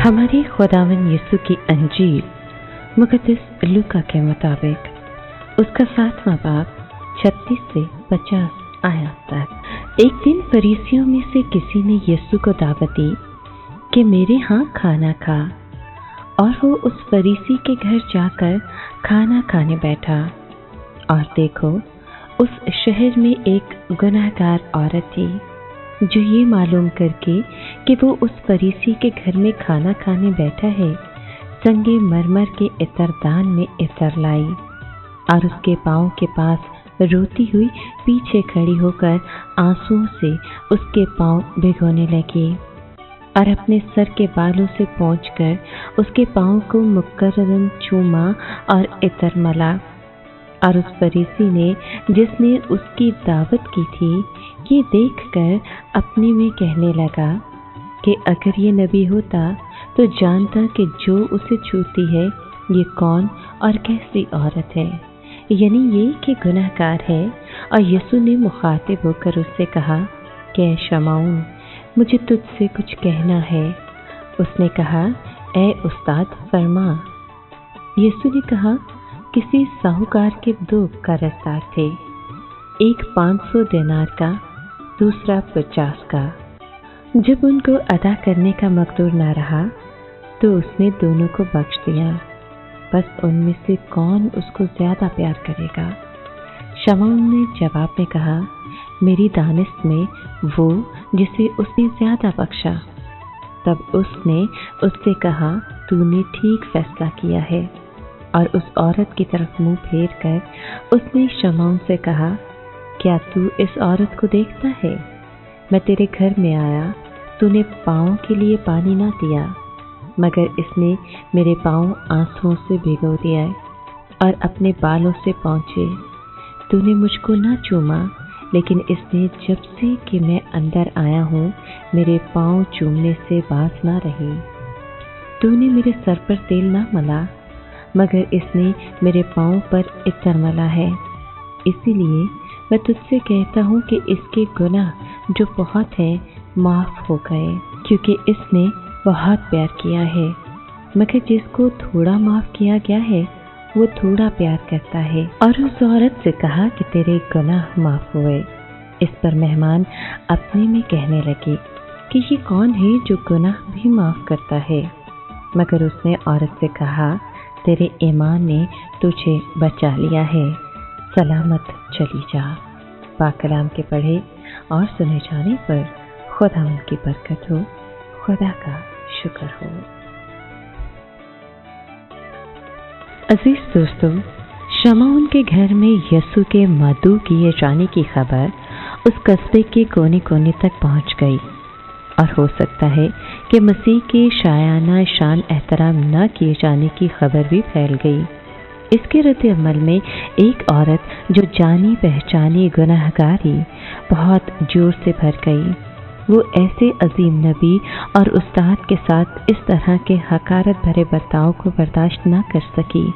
हमारे खुदावन यीशु की अंजील मुक़द्दस लूका के मुताबिक उसका 7वां बाब 36 से 50 आयत तक। एक दिन फरीसियों में से किसी ने यीशु को दावत दी कि मेरे यहाँ खाना खा, और वो उस फरीसी के घर जाकर खाना खाने बैठा। और देखो, उस शहर में एक गुनाहगार औरत थी जो ये मालूम करके कि वो उस फरीसी के घर में खाना खाने बैठा है, संगे मरमर के इत्रदान में इत्र लाई और उसके पाँव के पास रोती हुई पीछे खड़ी होकर आंसुओं से उसके पाँव भिगोने लगी और अपने सर के बालों से पोंछकर उसके पाँव को मुकर्ररन चूमा और इत्र मला। और उस फरीसी ने, जिसने उसकी दावत की थी, ये देखकर अपने में कहने लगा कि अगर ये नबी होता तो जानता कि जो उसे छूती है ये कौन और कैसी औरत है, यानी ये कि गुनहगार है। और यीशु ने मुखातिब होकर उससे कहा कि शमौन, मुझे तुझसे कुछ कहना है। उसने कहा, ए उस्ताद फरमा। यीशु ने कहा, किसी साहूकार के 2 कर्जदार थे, एक 500 देनार का, दूसरा 50 का। जब उनको अदा करने का मकदूर न रहा तो उसने दोनों को बख्श दिया। बस उनमें से कौन उसको ज्यादा प्यार करेगा? शमौन ने जवाब में कहा, मेरी दानिश में वो जिसे उसने ज्यादा बख्शा। तब उसने उससे कहा, तूने ठीक फैसला किया है। और उस औरत की तरफ मुंह फेर कर उसने शमौन से कहा, क्या तू इस औरत को देखता है? मैं तेरे घर में आया, तूने पाँव के लिए पानी ना दिया, मगर इसने मेरे पाँव आंसुओं से भिगो दिया और अपने बालों से पोंछे। तूने मुझको ना चूमा, लेकिन इसने जब से कि मैं अंदर आया हूँ मेरे पाँव चूमने से बाज ना रही। तूने मेरे सर पर तेल ना मला, मगर इसने मेरे पाँव पर इत्र मला है। इसीलिए मैं तुझसे कहता हूँ कि इसके गुनाह जो बहुत हैं माफ़ हो गए, क्योंकि इसने बहुत प्यार किया है। मगर जिसको थोड़ा माफ़ किया गया है वो थोड़ा प्यार करता है। और उस औरत से कहा कि तेरे गुनाह माफ़ हुए। इस पर मेहमान अपने में कहने लगे कि ये कौन है जो गुनाह भी माफ़ करता है? मगर उसने औरत से कहा, तेरे ईमान ने तुझे बचा लिया है, सलामत चली जा। पाक कलाम के पढ़े और सुने जाने पर खुदावंद की बरकत हो, खुदा का शुक्र हो। अजीज दोस्तों, शमौन के घर में यीशु के मदऊ किए जाने की खबर उस कस्बे के कोने कोने तक पहुंच गई, और हो सकता है कि मसीह के शायाना शान एहतराम न किए जाने की खबर भी फैल गई। इसके रद्द अमल में एक औरत जो जानी पहचानी गुनाहगारी बहुत जोर से भर गई। वो ऐसे अजीम नबी और उस्ताद के साथ इस तरह के हकारत भरे बर्ताव को बर्दाश्त न कर सकी,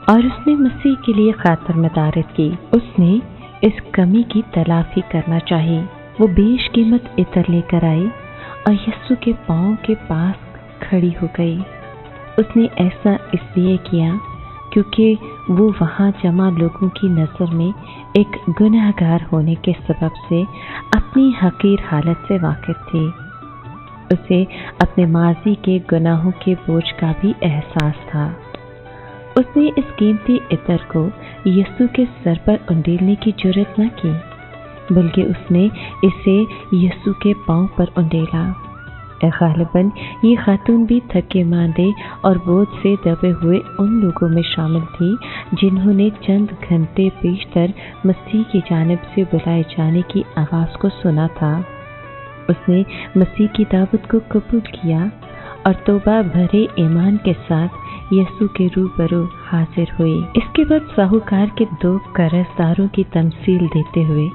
और उसने मसीह के लिए खातर मदारत की। उसने इस कमी की तलाफी करना चाहिए। वो बेशकीमत इत्र लेकर आई और यीशु के पाँव के पास खड़ी हो गई। उसने ऐसा इसलिए किया क्योंकि वो वहाँ जमा लोगों की नज़र में एक गुनहगार होने के सबब से अपनी हकीर हालत से वाकिफ थी। उसे अपने माजी के गुनाहों के बोझ का भी एहसास था। उसने इस कीमती इत्र को यीशु के सर पर उंडेलने की जुर्रत न की, बल्कि उसने इसे यीशु के पाँव पर उंडेला। ग़ालिबन ये खातून भी थके मांदे और बोझ से दबे हुए उन लोगों में शामिल थी जिन्होंने चंद घंटे पेशतर मसीह की जानिब से बुलाए जाने की आवाज़ को सुना था। उसने मसीह की दावत को कबूल किया और तौबा भरे ईमान के साथ यीशु के रूबरू हाजिर हुई। इसके बाद साहूकार के 2 कर्जदारों की तमसील देते हुए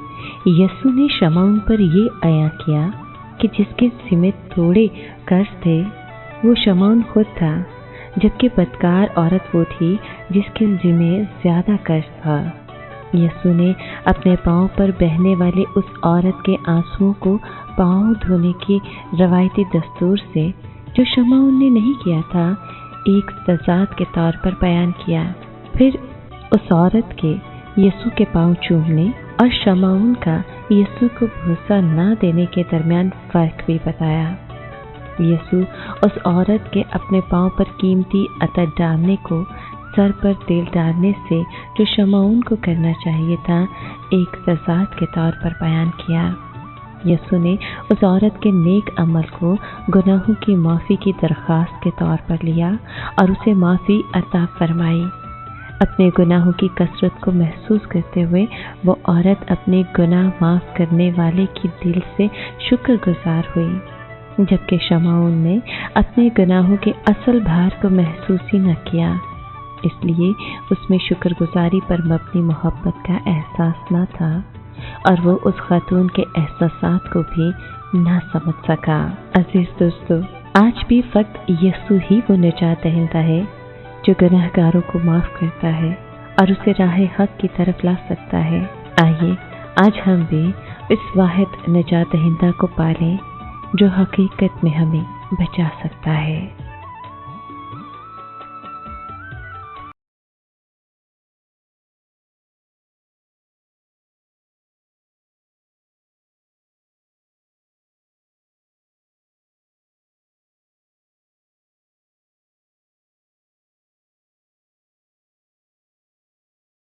यीशु ने शमौन पर ये अया किया कि जिसके ज़िम्मे थोड़े कर्ज थे वो शमौन खुद था, जबकि बदकार औरत वो थी जिसके ज़िम्मे ज़्यादा कर्ज था। यीशु ने अपने पाँव पर बहने वाले उस औरत के आंसुओं को पाँव धोने की रवायती दस्तूर से जो शमौन ने नहीं किया था, एक तजाद के तौर पर बयान किया। फिर उस औरत के यीशु के पांव चूमने और शमौन का यीशु को भरोसा न देने के दरमियान फर्क भी बताया। यीशु उस औरत के अपने पांव पर कीमती अतर डालने को सर पर तेल डालने से जो शमौन को करना चाहिए था, एक तजाद के तौर पर बयान किया। यीशु ने उस औरत के नेक अमल को गुनाहों की माफ़ी की दरख्वास्त के तौर पर लिया और उसे माफ़ी अता फरमाई। अपने गुनाहों की कसरत को महसूस करते हुए वो औरत अपने गुनाह माफ़ करने वाले की दिल से शुक्रगुजार हुई, जबकि शमौन ने अपने गुनाहों के असल भार को महसूस ही न किया, इसलिए उसमें शुक्रगुजारी पर मबनी मोहब्बत का एहसास न था और वो उस खातून के एहसासात को भी ना समझ सका। अजीज दोस्तों, आज भी फक्त यीशु ही वो निजात दहिंदा है जो गुनहगारों को माफ़ करता है और उसे राह हक की तरफ ला सकता है। आइए आज हम भी इस वाहिद निजात दहिंदा को पालें जो हकीकत में हमें बचा सकता है।